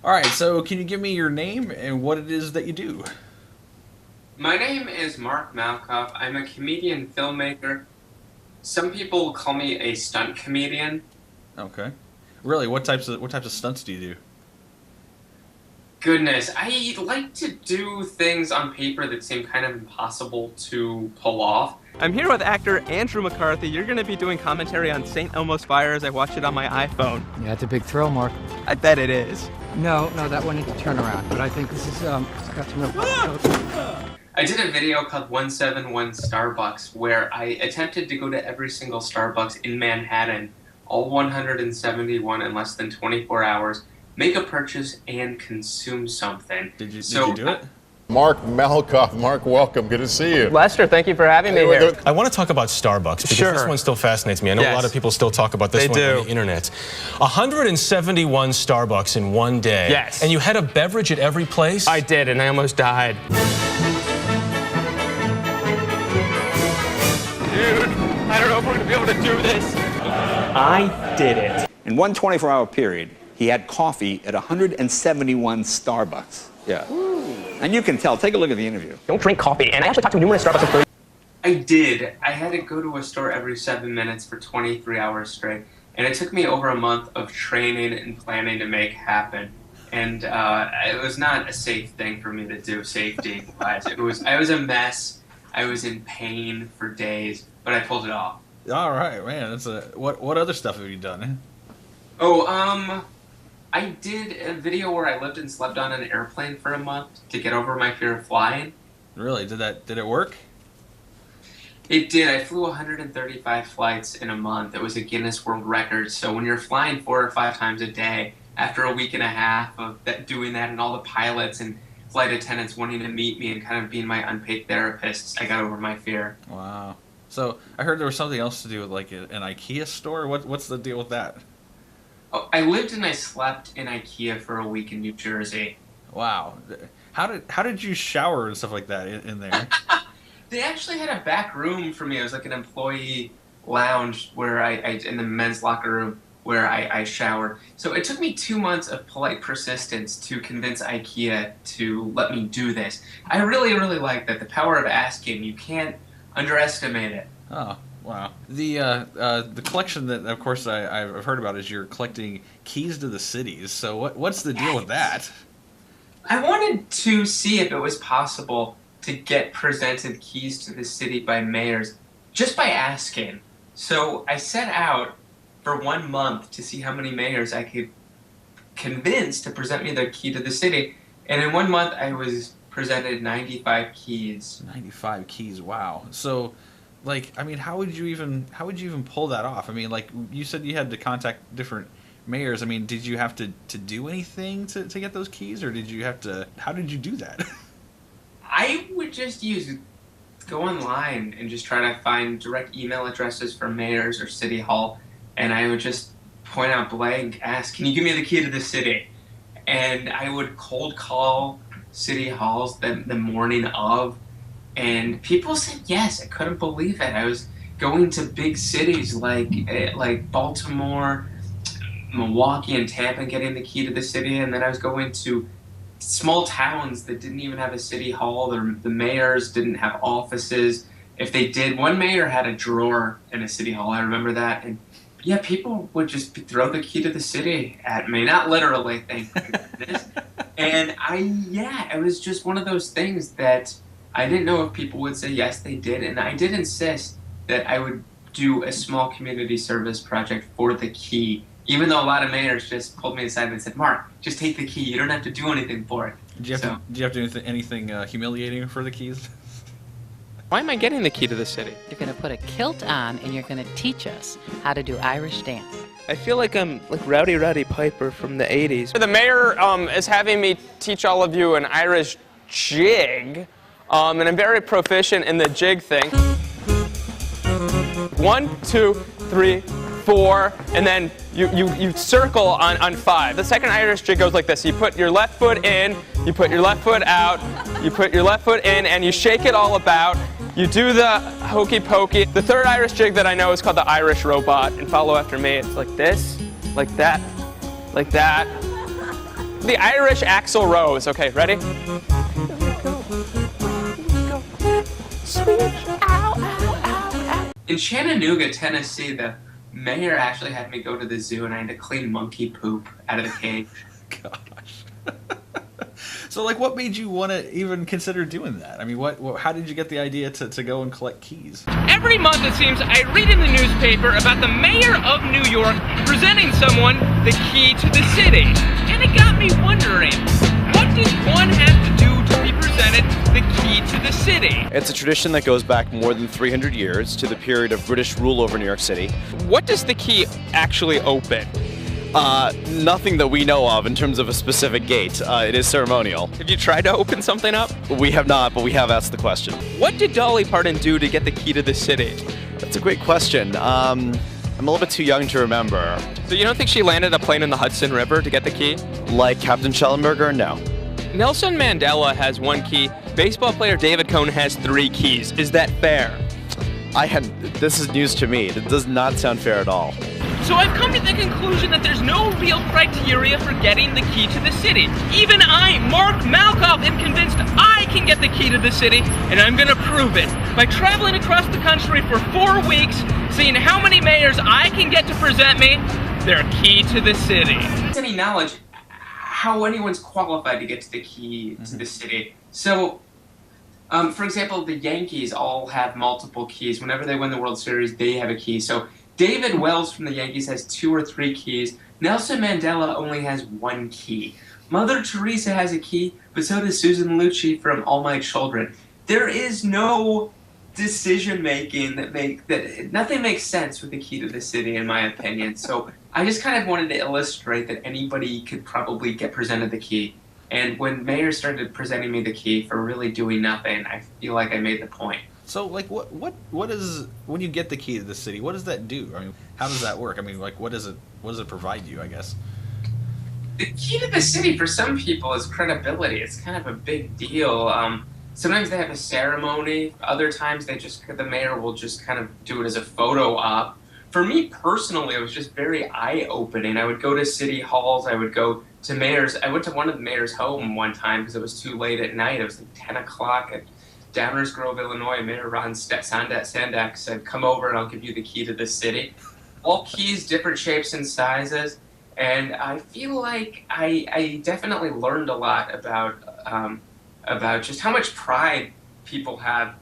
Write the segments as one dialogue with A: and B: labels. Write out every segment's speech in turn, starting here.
A: All right, so can you give me your name and what it is that you do?
B: My name is Mark Malkoff. I'm a comedian filmmaker. Some people call me a stunt comedian.
A: Okay. Really, what types of stunts do you do?
B: Goodness, I like to do things on paper that seem kind of impossible to pull off.
C: I'm here with actor Andrew McCarthy. You're going to be doing commentary on St. Elmo's Fire as I watch it on my iPhone.
D: Yeah, it's a big thrill, Mark.
C: I bet it is.
D: No, that one needs to turn around. But I think this is, it's got some real...
B: I did a video called 171 Starbucks where I attempted to go to every single Starbucks in Manhattan, all 171 in less than 24 hours, make a purchase, and consume something.
A: Did you do it?
E: Mark Malkoff. Mark, welcome. Good to see you.
C: Lester, thank you for having me here.
F: I want to talk about Starbucks because this one still fascinates me. I know a lot of people still talk about this one on the internet. 171 Starbucks in one day.
C: Yes.
F: And you had a beverage at every place?
C: I did, and I almost died. Dude, I don't know if we're going to be able to do this. I did it.
G: In one 24-hour period, he had coffee at 171 Starbucks. Yeah. And you can tell. Take a look at the interview.
C: Don't drink coffee. And I actually talked to numerous Starbucks employees.
B: I did. I had to go to a store every 7 minutes for 23 hours straight. And it took me over a month of training and planning to make happen. And it was not a safe thing for me to do, safety-wise. I was a mess. I was in pain for days, but I pulled it off.
A: All right, man. What other stuff have you done?
B: Oh, I did a video where I lived and slept on an airplane for a month to get over my fear of flying.
A: Really? Did it work?
B: It did. I flew 135 flights in a month. It was a Guinness World Record. So when you're flying 4 or 5 times a day, after a week and a half of doing that, and all the pilots and flight attendants wanting to meet me and kind of being my unpaid therapists, I got over my fear.
A: Wow. So I heard there was something else to do with like an IKEA store. What's the deal with that?
B: Oh, I lived and I slept in IKEA for a week in New Jersey.
A: Wow. How did you shower and stuff like that in there?
B: They actually had a back room for me. It was like an employee lounge where I in the men's locker room where I showered. So it took me 2 months of polite persistence to convince IKEA to let me do this. I really, really like that. The power of asking. You can't underestimate it.
A: Oh. Wow. The collection that, of course, I've heard about is you're collecting keys to the cities. So what's the deal with that?
B: I wanted to see if it was possible to get presented keys to the city by mayors just by asking. So I set out for 1 month to see how many mayors I could convince to present me their key to the city. And in 1 month, I was presented 95 keys.
A: 95 keys. Wow. So... like, I mean, how would you even pull that off? I mean, like, you said you had to contact different mayors. I mean, did you have to do anything to get those keys, or did you have to? How did you do that?
B: I would just go online and just try to find direct email addresses for mayors or city hall, and I would just point out blank, ask, can you give me the key to the city? And I would cold call city halls the morning of. And people said yes. I couldn't believe it. I was going to big cities like Baltimore, Milwaukee, and Tampa and getting the key to the city. And then I was going to small towns that didn't even have a city hall. The mayors didn't have offices. If they did, one mayor had a drawer in a city hall. I remember that. And yeah, people would just throw the key to the city at me. Not literally, thank goodness. And it was just one of those things that I didn't know if people would say yes, they did. And I did insist that I would do a small community service project for the key, even though a lot of mayors just pulled me aside and said, Mark, just take the key. You don't have to do anything for it.
A: Do you have to do anything humiliating for the keys?
C: Why am I getting the key to the city?
H: You're going to put a kilt on and you're going to teach us how to do Irish dance.
C: I feel like I'm like Rowdy Piper from the 80s. The mayor is having me teach all of you an Irish jig. And I'm very proficient in the jig thing. 1, 2, 3, 4, and then you circle on 5. The second Irish jig goes like this. You put your left foot in, you put your left foot out, you put your left foot in, and you shake it all about. You do the hokey pokey. The third Irish jig that I know is called the Irish robot, and follow after me. It's like this, like that, like that, the Irish Axl Rose. Okay, ready?
B: In Chattanooga, Tennessee, the mayor actually had me go to the zoo and I had to clean monkey poop out of the cage.
A: Gosh. So, like, what made you want to even consider doing that? I mean, how did you get the idea to go and collect keys?
C: Every month, it seems, I read in the newspaper about the mayor of New York presenting someone the key to the city. And it got me wondering, what does one have to do to be presented the key to the city?
I: It's a tradition that goes back more than 300 years to the period of British rule over New York City.
C: What does the key actually open?
I: Nothing that we know of in terms of a specific gate. It is ceremonial.
C: Have you tried to open something up?
I: We have not, but we have asked the question.
C: What did Dolly Parton do to get the key to the city?
I: That's a great question. I'm a little bit too young to remember.
C: So you don't think she landed a plane in the Hudson River to get the key?
I: Like Captain Schellenberger? No.
C: Nelson Mandela has 1 key. Baseball player David Cone has 3 keys. Is that fair?
I: This is news to me. It does not sound fair at all.
C: So I've come to the conclusion that there's no real criteria for getting the key to the city. Even I, Mark Malkoff, am convinced I can get the key to the city, and I'm gonna prove it by traveling across the country for 4 weeks, seeing how many mayors I can get to present me their key to the city.
B: Any knowledge how anyone's qualified to get to the key to the city. So, for example, the Yankees all have multiple keys. Whenever they win the World Series, they have a key. So David Wells from the Yankees has 2 or 3 keys. Nelson Mandela only has 1 key. Mother Teresa has a key, but so does Susan Lucci from All My Children. There is no decision-making nothing makes sense with the key to the city, in my opinion. So I just kind of wanted to illustrate that anybody could probably get presented the key. And when mayors started presenting me the key for really doing nothing, I feel like I made the point.
A: So, like, what is, when you get the key to the city, what does that do? I mean, how does that work? I mean, like, what does it provide you, I guess?
B: The key to the city for some people is credibility. It's kind of a big deal. Sometimes they have a ceremony. Other times the mayor will just kind of do it as a photo op. For me personally, it was just very eye-opening. I would go to city halls. I would go to mayors. I went to one of the mayor's home one time because it was too late at night. It was like 10 o'clock at Downers Grove, Illinois. Mayor Ron Sandak said, "Come over and I'll give you the key to the city." All keys, different shapes and sizes. And I feel like I definitely learned a lot about just how much pride people have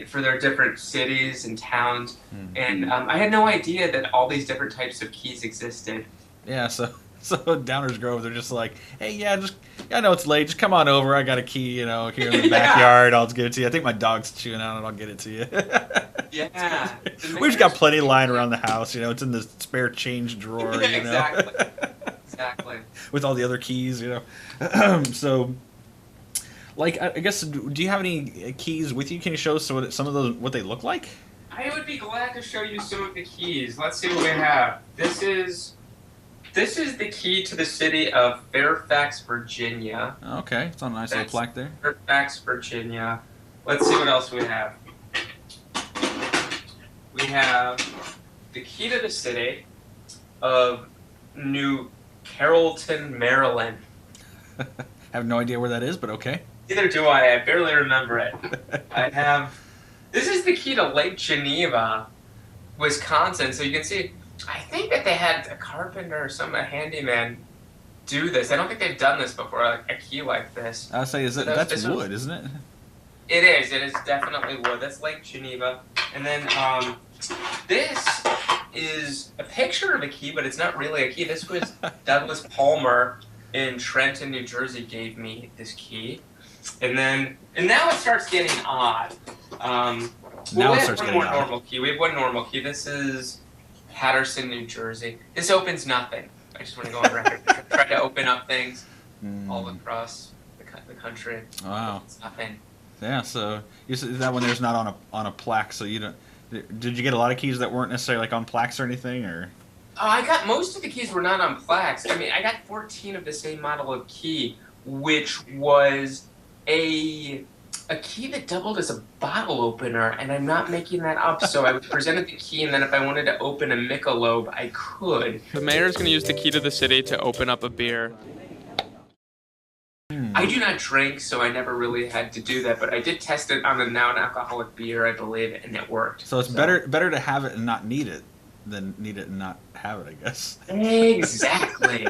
B: for their different cities and towns. And I had no idea that all these different types of keys existed.
A: Yeah, so Downers Grove, they're just like, hey, I know it's late, just come on over. I got a key, here in the backyard. I'll just give it to you. I think my dog's chewing out and I'll get it to you.
B: Yeah.
A: We've just got plenty lying around the house. It's in the spare change drawer.
B: Exactly.
A: With all the other keys, So, like, I guess, do you have any keys with you? Can you show us some of those, what they look like?
B: I would be glad to show you some of the keys. Let's see what we have. This is the key to the city of Fairfax, Virginia.
A: Okay, it's on a nice little plaque there.
B: Fairfax, Virginia. Let's see what else we have. We have the key to the city of New Carrollton, Maryland.
A: I have no idea where that is, but okay.
B: Neither do I. I barely remember it. This is the key to Lake Geneva, Wisconsin. So you can see, I think that they had a carpenter or a handyman do this. I don't think they've done this before, a key like this.
A: I'll say, that's wood, isn't it?
B: It is. It is definitely wood. That's Lake Geneva. And then this is a picture of a key, but it's not really a key. This was Douglas Palmer in Trenton, New Jersey gave me this key. And now it starts getting odd. We have one more normal key. We have one normal key. This is Patterson, New Jersey. This opens nothing. I just want to go on record. Try to open up things all across the country.
A: Wow.
B: It's nothing.
A: Yeah, so you said that one there's not on a plaque, so you don't. Did you get a lot of keys that weren't necessarily like on plaques or anything, or?
B: I got most of the keys were not on plaques. I mean, I got 14 of the same model of key, which was a key that doubled as a bottle opener, and I'm not making that up. So I was presented the key, and then if I wanted to open a Michelob, I could.
C: The mayor's going to use the key to the city to open up a beer.
B: I do not drink, so I never really had to do that, but I did test it on a non-alcoholic beer, I believe, and it worked.
A: So it's better to have it and not need it than need it and not have it, I guess.
B: Exactly.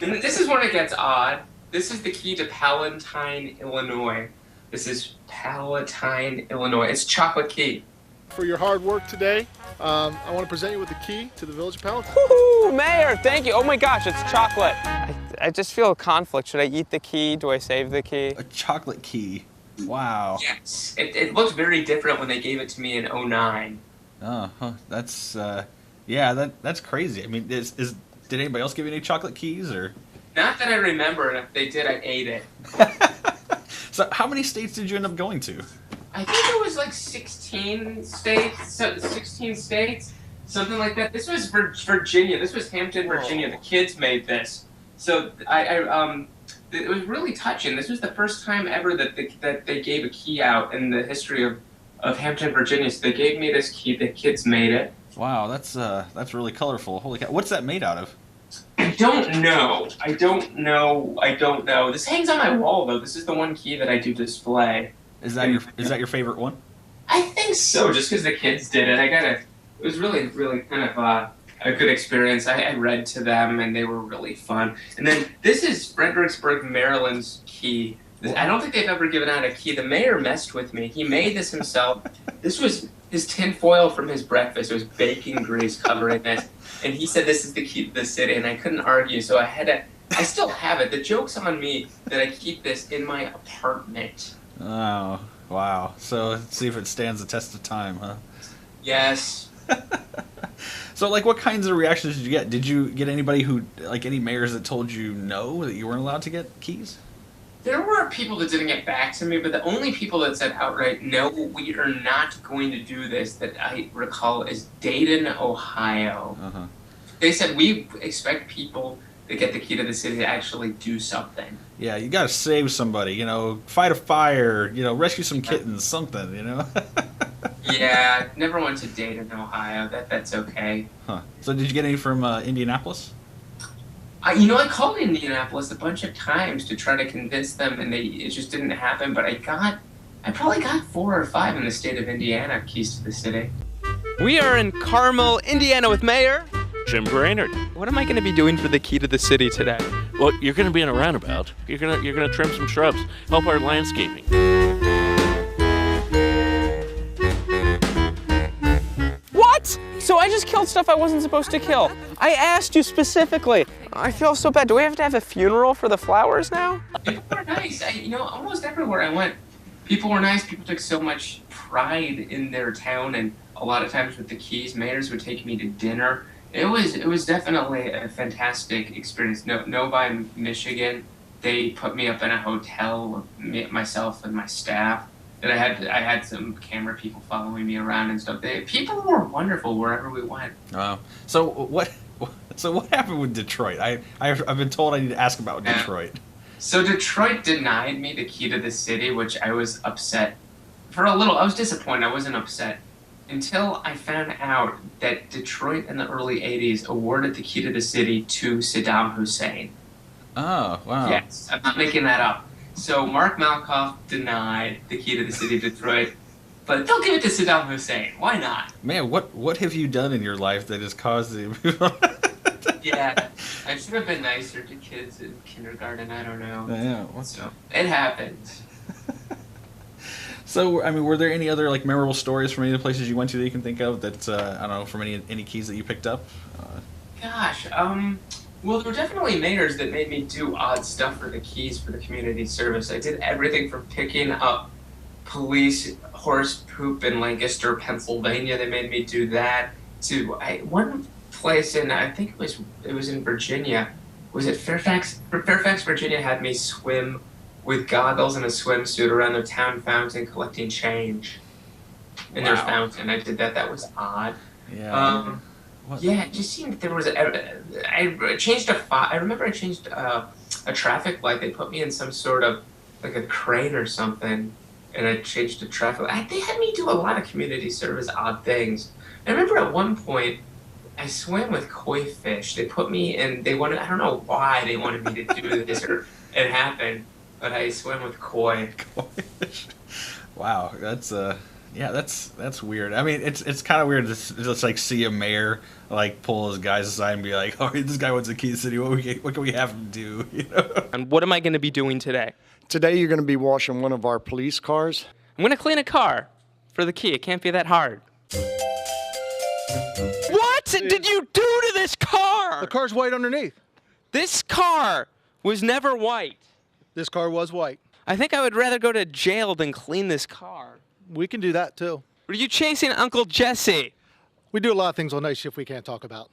B: And this is when it gets odd. This is the key to Palatine, Illinois. This is Palatine, Illinois. It's chocolate key.
J: For your hard work today, I want to present you with the key to the village of Palatine.
C: Woohoo, Mayor, thank you. Oh my gosh, it's chocolate. I just feel a conflict. Should I eat the key? Do I save the key?
A: A chocolate key. Wow.
B: Yes. It looked very different when they gave it to me in 2009.
A: Oh, huh. That's yeah, that's crazy. I mean, did anybody else give you any chocolate keys or?
B: Not that I remember, and if they did, I ate it.
A: So how many states did you end up going to?
B: I think it was like 16 states, something like that. This was Virginia. This was Hampton, Virginia. The kids made this. So it was really touching. This was the first time ever that they gave a key out in the history of Hampton, Virginia. So they gave me this key. The kids made it.
A: Wow, that's really colorful. Holy cow! What's that made out of?
B: I don't know. This hangs on my wall though. This is the one key that I do display.
A: Is that your favorite one?
B: I think so, just because the kids did it. It was really, really kind of a good experience. I read to them, and they were really fun. And then this is Fredericksburg, Maryland's key. I don't think they've ever given out a key. The mayor messed with me. He made this himself. This was his tin foil from his breakfast. It was bacon grease covering it. And he said this is the key to the city, and I couldn't argue, so I still have it. The joke's on me that I keep this in my apartment.
A: Oh, wow. So let's see if it stands the test of time, huh?
B: Yes.
A: So, like, what kinds of reactions did you get? Did you get anybody any mayors that told you no, that you weren't allowed to get keys?
B: There were people that didn't get back to me, but the only people that said outright, no, we are not going to do this, that I recall is Dayton, Ohio.
A: Uh-huh.
B: They said, we expect people that get the key to the city to actually do something.
A: Yeah, you gotta save somebody, fight a fire, rescue some kittens, something,
B: Yeah, never went to Dayton, Ohio. That's okay.
A: Huh. So did you get any from Indianapolis?
B: I called Indianapolis a bunch of times to try to convince them, and it just didn't happen. But I probably got 4 or 5 in the state of Indiana keys to the city.
C: We are in Carmel, Indiana with Mayor
K: Jim Brainerd.
C: What am I going to be doing for the key to the city today?
K: Well, you're going to be in a roundabout. You're gonna trim some shrubs, help our landscaping.
C: What? So I just killed stuff I wasn't supposed to kill. I asked you specifically. I feel so bad. Do we have to have a funeral for the flowers now?
B: People were nice. Almost everywhere I went, people were nice. People took so much pride in their town, and a lot of times with the keys, mayors would take me to dinner. It was definitely a fantastic experience. Novi, Michigan, they put me up in a hotel with myself and my staff. And I had some camera people following me around and stuff. People were wonderful wherever we went.
A: Wow. So what happened with Detroit? I've been told I need to ask about Detroit.
B: So Detroit denied me the key to the city, which I was upset for a little. I was disappointed. I wasn't upset until I found out that Detroit in the early 80s awarded the key to the city to Saddam Hussein.
A: Oh, wow.
B: Yes, I'm not making that up. So Mark Malkoff denied the key to the city of Detroit, but they'll give it to Saddam Hussein. Why not?
A: Man, what have you done in your life that has caused the...
B: Yeah, I should have been nicer to kids in kindergarten. I don't know.
A: Yeah,
B: so it happened.
A: So, I mean, were there any other memorable stories from any of the places you went to that you can think of that I don't know, from any keys that you picked up?
B: Gosh, well, there were definitely mayors that made me do odd stuff for the keys for the community service. I did everything from picking up police horse poop in Lancaster, Pennsylvania. They made me do that. To one place in, I think it was in Virginia. Was it Fairfax? Fairfax, Virginia had me swim with goggles and a swimsuit around their town fountain collecting change in their fountain. I did that. That was odd.
A: Yeah.
B: Yeah, it just seemed there was I changed I remember I changed a traffic light. They put me in some sort of a crane or something, and I changed the traffic light. They had me do a lot of community service odd things. I remember at one point I swam with koi fish. They put me in. I don't know why they wanted me to do this, or it happened. but I swim with koi.
A: Wow, that's yeah, that's weird. I mean, it's kind of weird to just like see a mayor like pull his guys aside and be like, "Oh, this guy wants a key to the city. What can we have him do?" You know.
C: And what am I going to be doing today?
J: Today you're going to be washing one of our police cars.
C: I'm going to clean a car for the key. It can't be that hard. What did you do to this car?
J: The car's white underneath.
C: This car was never white.
J: This car was white.
C: I think I would rather go to jail than clean this car.
J: We can do that too.
C: Were you chasing Uncle Jesse?
J: We do a lot of things on night shift we can't talk about.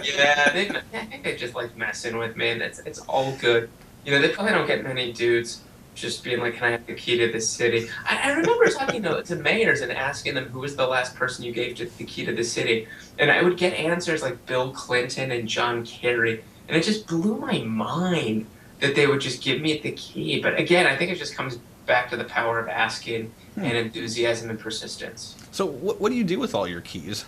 B: Yeah, I think they just like messing with me, and it's all good. You know, they probably don't get many dudes just being like, "Can I have the key to this city?" I remember talking to mayors and asking them who was the last person you gave the key to the city, and I would get answers like Bill Clinton and John Kerry, and it just blew my mind that they would just give me the key. But again, I think it just comes back to the power of asking and enthusiasm and persistence.
A: So what do you do with all your keys?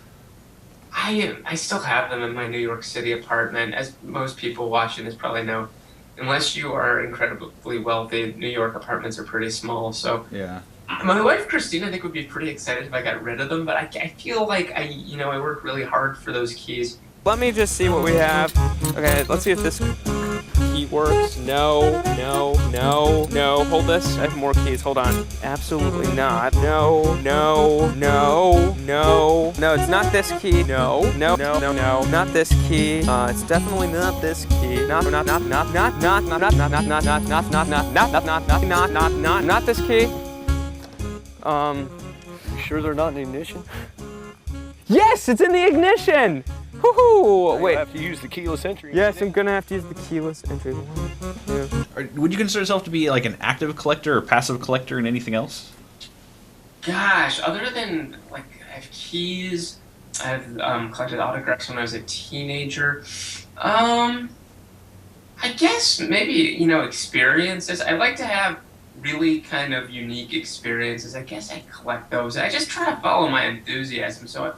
B: I still have them in my New York City apartment. As most people watching this probably know, unless you are incredibly wealthy, New York apartments are pretty small. So
A: yeah,
B: my wife Christina I think would be pretty excited if I got rid of them. But I feel like I work really hard for those keys.
C: Let me just see what we have. Okay, let's see if this key works. No. Hold this. I have more keys. Hold on. Absolutely not. No. No, it's not this key. No. Not this key. It's definitely not this key. Not this key.
K: You sure they're not in the ignition?
C: Yes, it's in the ignition. Woohoo! Wait.
K: You have to use the keyless entry.
C: Yes, I'm gonna have to use the keyless entry. Yeah.
A: Would you consider yourself to be like an active collector or passive collector in anything else?
B: Gosh, other than like I have keys, I've collected autographs when I was a teenager. I guess maybe experiences. I like to have really kind of unique experiences. I guess I collect those. I just try to follow my enthusiasm. So I've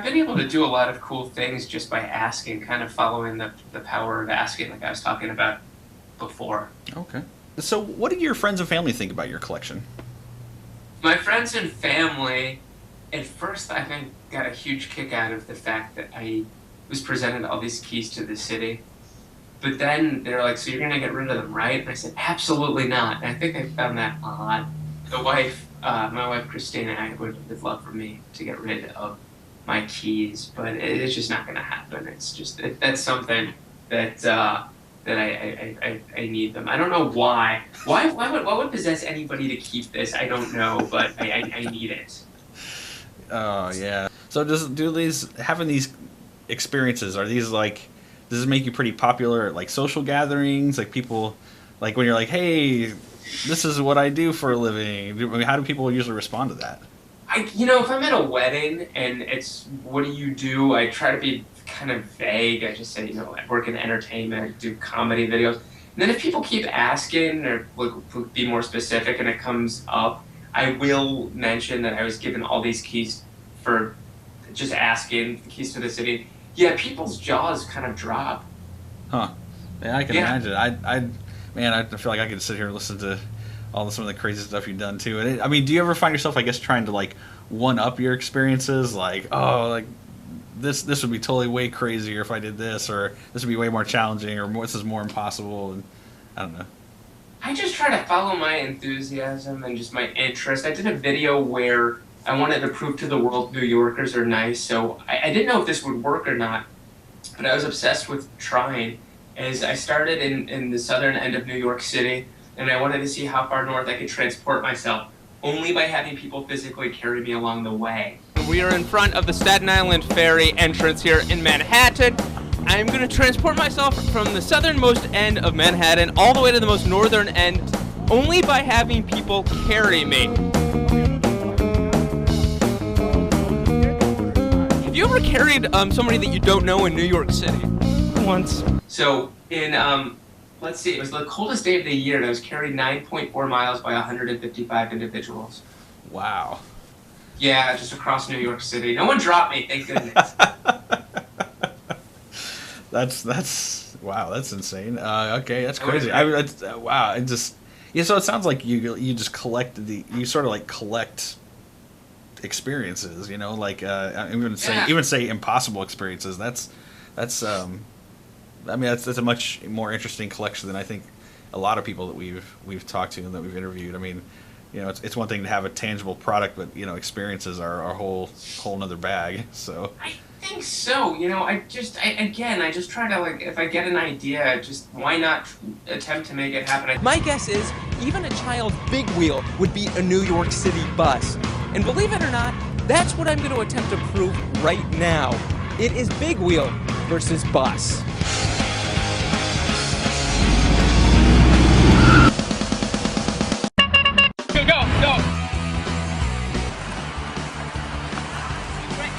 B: been able to do a lot of cool things just by asking, kind of following the power of asking, like I was talking about before.
A: Okay. So what do your friends and family think about your collection?
B: My friends and family, at first, I think, got a huge kick out of the fact that I was presented all these keys to the city. But then they're like, "So you're going to get rid of them, right?" And I said, "Absolutely not." And I think I found that odd. My wife Christina, would love for me to get rid of my keys, but it's just not going to happen. It's just that's something that I need them. I don't know why. What would possess anybody to keep this? I don't know, but I need it.
A: Oh yeah. So having these experiences, are these like, does it make you pretty popular at like social gatherings? Like people, like when you're like, "Hey, this is what I do for a living." I mean, how do people usually respond to that?
B: If I'm at a wedding and it's, "What do you do?" I try to be kind of vague. I just say, I work in entertainment, I do comedy videos. And then if people keep asking or be more specific and it comes up, I will mention that I was given all these keys for just asking, the keys to the city. Yeah, people's jaws kind of drop.
A: Huh. Man, I can imagine. I feel like I could sit here and listen to some of the crazy stuff you've done too. And do you ever find yourself, I guess, trying to like one up your experiences? Like, oh, like this would be totally way crazier if I did this, or this would be way more challenging, or this is more impossible, and I don't know.
B: I just try to follow my enthusiasm and just my interest. I did a video where I wanted to prove to the world New Yorkers are nice, so I didn't know if this would work or not, but I was obsessed with trying. As I started in the southern end of New York City, and I wanted to see how far north I could transport myself, only by having people physically carry me along the way.
C: We are in front of the Staten Island Ferry entrance here in Manhattan. I'm going to transport myself from the southernmost end of Manhattan all the way to the most northern end, only by having people carry me. Have you ever carried somebody that you don't know in New York City? Once.
B: So in let's see, it was the coldest day of the year, and I was carried 9.4 miles by 155 individuals.
A: Wow.
B: Yeah, just across New York City. No one dropped me, thank goodness.
A: That's wow, that's insane. Okay, that's crazy. Wow, it just so it sounds like you just collect you sort of like collect experiences, like even say impossible experiences. That's I mean that's a much more interesting collection than I think a lot of people that we've talked to and that we've interviewed. I mean, it's one thing to have a tangible product, but experiences are a whole nother bag. So
B: I think so. I just try to, like, if I get an idea, just why not attempt to make it happen.
C: My guess is even a child's big wheel would beat a New York City bus. And believe it or not, that's what I'm going to attempt to prove right now. It is big wheel versus bus. Go.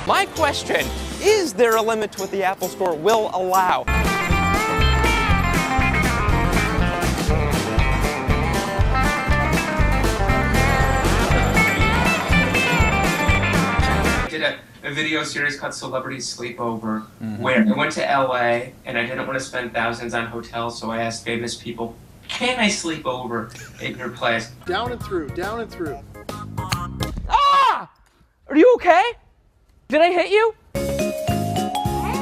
C: My question, is there a limit to what the Apple Store will allow?
B: I did a video series called Celebrity Sleepover, where I went to LA and I didn't want to spend thousands on hotels, so I asked famous people, can I sleep over at your place?
J: Down and through, down and through.
C: Ah! Are you okay? Did I hit you?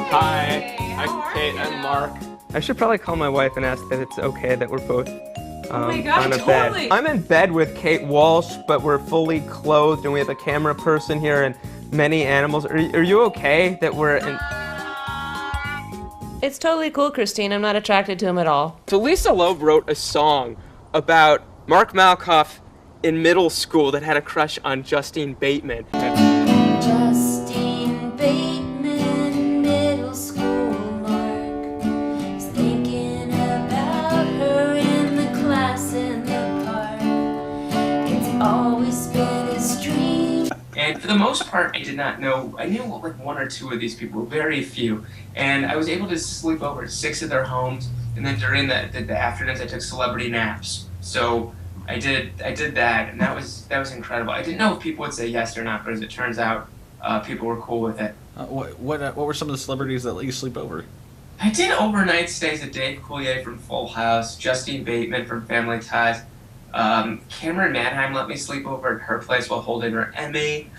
C: Hi, I'm Kate and Mark. I should probably call my wife and ask that it's okay that we're both on a bed. I'm in bed with Kate Walsh, but we're fully clothed and we have a camera person here and many animals. Are you okay that we're in...
L: It's totally cool, Christine. I'm not attracted to him at all.
C: So Lisa Loeb wrote a song about Mark Malkoff in middle school that had a crush on Justine Bateman.
M: Justine Bateman, middle school Mark, is thinking about her in the class in the park. It's always been his dream.
B: And for the most part, I did not know. I knew like one or two of these people, very few. And I was able to sleep over at 6 of their homes. And then during the afternoons, I took celebrity naps. So I did that, and that was incredible. I didn't know if people would say yes or not, but as it turns out, people were cool with it.
A: What were some of the celebrities that let you sleep over?
B: I did overnight stays at Dave Coulier from Full House, Justine Bateman from Family Ties. Cameron Manheim let me sleep over at her place while holding her Emmy.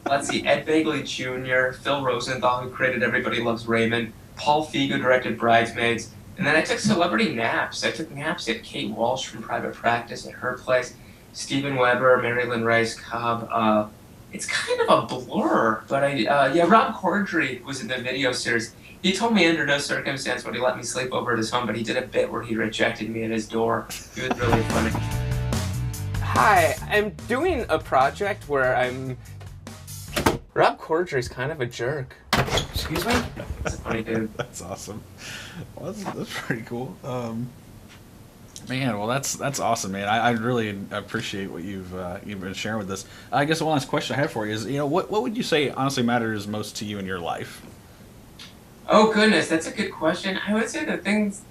B: Let's see, Ed Begley Jr., Phil Rosenthal, who created Everybody Loves Raymond, Paul Feig, who directed Bridesmaids, and then I took celebrity naps. I took naps at Kate Walsh from Private Practice at her place, Steven Weber, Marilyn Rice Cobb. It's kind of a blur, but Rob Corddry was in the video series. He told me under no circumstance would he let me sleep over at his home, but he did a bit where he rejected me at his door. It was really funny.
C: Hi, I'm doing a project where Rob Corddry's kind of a jerk.
B: Excuse me? That's a funny dude.
A: That's awesome. Well, that's pretty cool. Man, well, that's awesome, man. I really appreciate what you've been sharing with us. I guess one last question I have for you is, what would you say honestly matters most to you in your life?
B: Oh goodness, that's a good question. I would say the things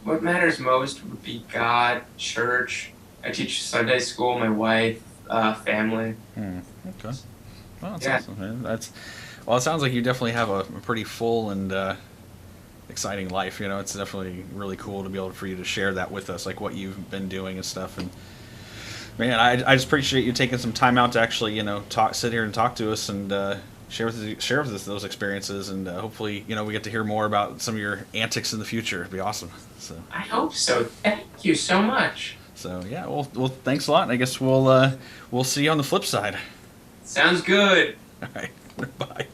B: what matters most would be God, church. I teach Sunday school, my wife, family.
A: Okay. Well, that's awesome, man. Well, it sounds like you definitely have a pretty full and exciting life. It's definitely really cool to be able for you to share that with us, like what you've been doing and stuff. And man, I just appreciate you taking some time out to actually, sit here and talk to us and share with us those experiences. And hopefully, we get to hear more about some of your antics in the future. It'd be awesome. So
B: I hope so. Thank you so much.
A: So yeah, well, thanks a lot. And I guess we'll see you on the flip side.
B: Sounds good.
A: All right. Bye.